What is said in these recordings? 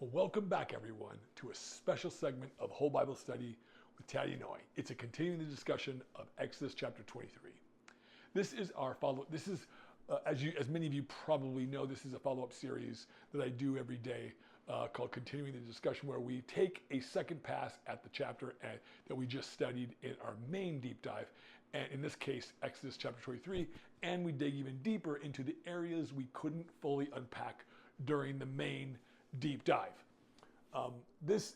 Well, welcome back, everyone, to a special segment of Whole Bible Study with Taddy Noy. It's a continuing the discussion of Exodus chapter 23. This is our follow. This is, as many of you probably know, this is a follow-up series that I do every day called Continuing the Discussion, where we take a second pass at the chapter that we just studied in our main deep dive, and in this case, Exodus chapter 23, and we dig even deeper into the areas we couldn't fully unpack during the main deep dive. This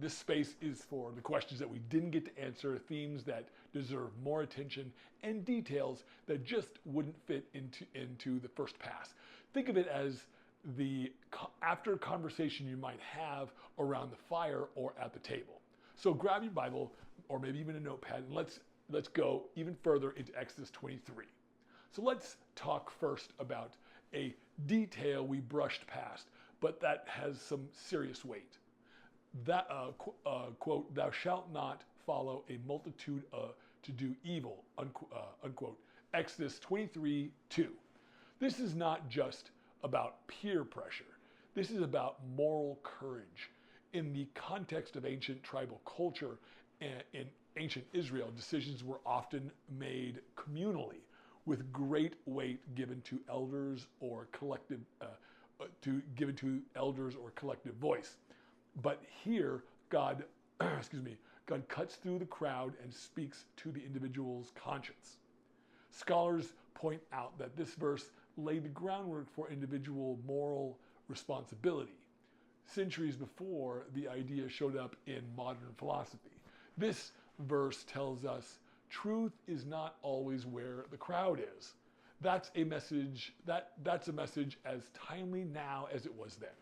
space is for the questions that we didn't get to answer, themes that deserve more attention, and details that just wouldn't fit into the first pass. Think of it as the after conversation you might have around the fire or at the table. So grab your Bible or maybe even a notepad and let's go even further into Exodus 23. So let's talk first about a detail we brushed past, but that has some serious weight. That quote, "Thou shalt not follow a multitude to do evil," unquote. Exodus 23:2. This is not just about peer pressure. This is about moral courage. In the context of ancient tribal culture in ancient Israel, decisions were often made communally, with great weight given to elders or collective voice. But here, God, God cuts through the crowd and speaks to the individual's conscience. Scholars point out that this verse laid the groundwork for individual moral responsibility. Centuries before the idea showed up in modern philosophy. This verse tells us truth is not always where the crowd is. That's a message as timely now as it was then.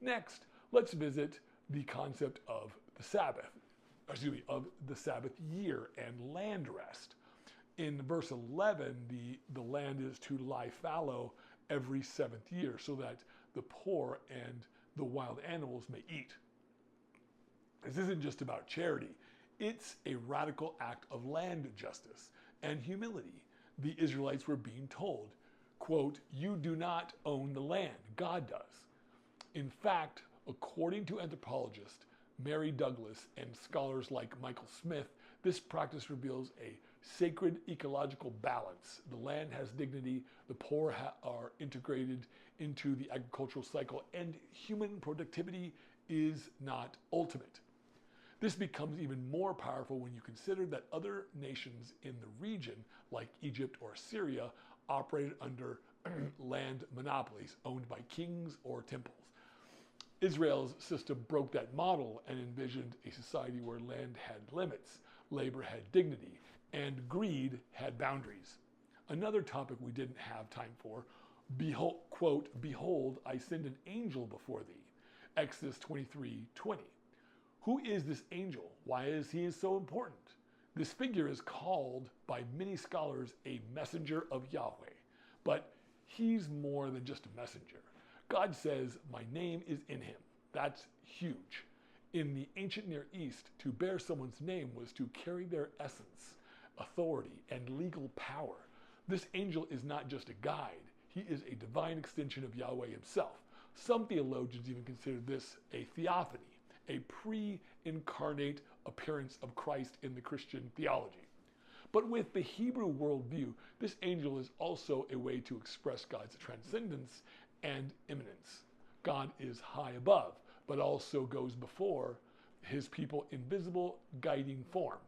Next, let's visit the concept of the Sabbath, of the Sabbath year and land rest. In verse 11, the land is to lie fallow every seventh year so that the poor and the wild animals may eat. This isn't just about charity. It's a radical act of land justice and humility. The Israelites were being told, quote, "You do not own the land, God does." In fact, according to anthropologist Mary Douglas and scholars like Michael Smith, this practice reveals a sacred ecological balance. The land has dignity, the poor are integrated into the agricultural cycle, and human productivity is not ultimate. This becomes even more powerful when you consider that other nations in the region, like Egypt or Syria, operated under land monopolies owned by kings or temples. Israel's system broke that model and envisioned a society where land had limits, labor had dignity, and greed had boundaries. Another topic we didn't have time for, behold, quote, "Behold, I send an angel before thee." Exodus 23:20. Who is this angel? Why is he so important? This figure is called by many scholars a messenger of Yahweh, but he's more than just a messenger. God says, "My name is in him." That's huge. In the ancient Near East, to bear someone's name was to carry their essence, authority, and legal power. This angel is not just a guide. He is a divine extension of Yahweh himself. Some theologians even consider this a theophany, a pre-incarnate appearance of Christ in the Christian theology. But with the Hebrew worldview, this angel is also a way to express God's transcendence and immanence. God is high above, but also goes before his people in visible guiding form.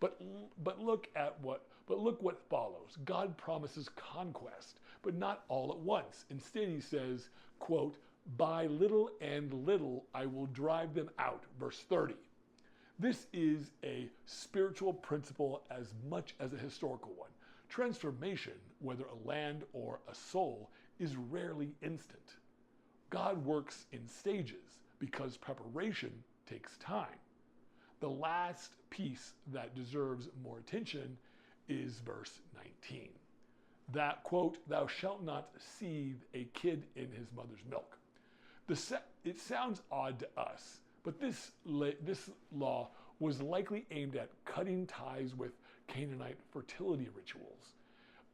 But look what follows. God promises conquest, but not all at once. Instead, he says, quote, "By little and little I will drive them out," verse 30. This is a spiritual principle as much as a historical one. Transformation, whether a land or a soul, is rarely instant. God works in stages because preparation takes time. The last piece that deserves more attention is verse 19. That, quote, "Thou shalt not seethe a kid in his mother's milk." It sounds odd to us, but this law was likely aimed at cutting ties with Canaanite fertility rituals.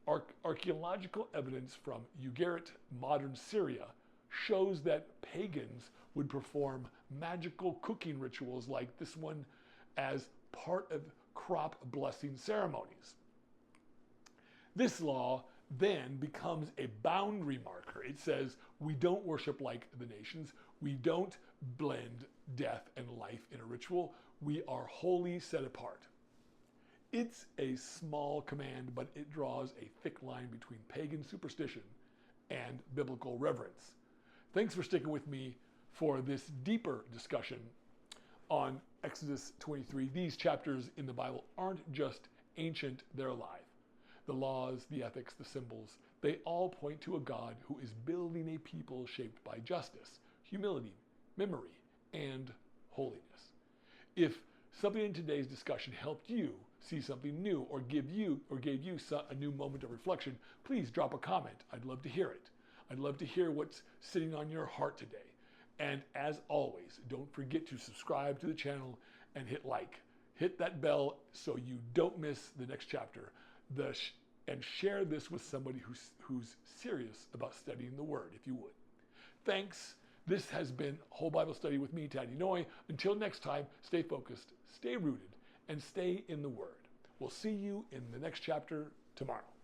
Archaeological evidence from Ugarit, modern Syria, shows that pagans would perform magical cooking rituals like this one as part of crop blessing ceremonies. This law then becomes a boundary marker. It says we don't worship like the nations. We don't blend death and life in a ritual. We are wholly set apart. It's a small command, but it draws a thick line between pagan superstition and biblical reverence. Thanks for sticking with me for this deeper discussion on Exodus 23. These chapters in the Bible aren't just ancient, they're alive. The laws, the ethics, the symbols, they all point to a God who is building a people shaped by justice, humility, memory, and holiness. If something in today's discussion helped you see something new or gave you a new moment of reflection, please drop a comment. I'd love to hear it. I'd love to hear what's sitting on your heart today. And as always, don't forget to subscribe to the channel and hit like. Hit that bell so you don't miss the next chapter. And share this with somebody who's serious about studying the Word, if you would. Thanks. This has been Whole Bible Study with me, Taddy Noy. Until next time, stay focused, stay rooted, and stay in the Word. We'll see you in the next chapter tomorrow.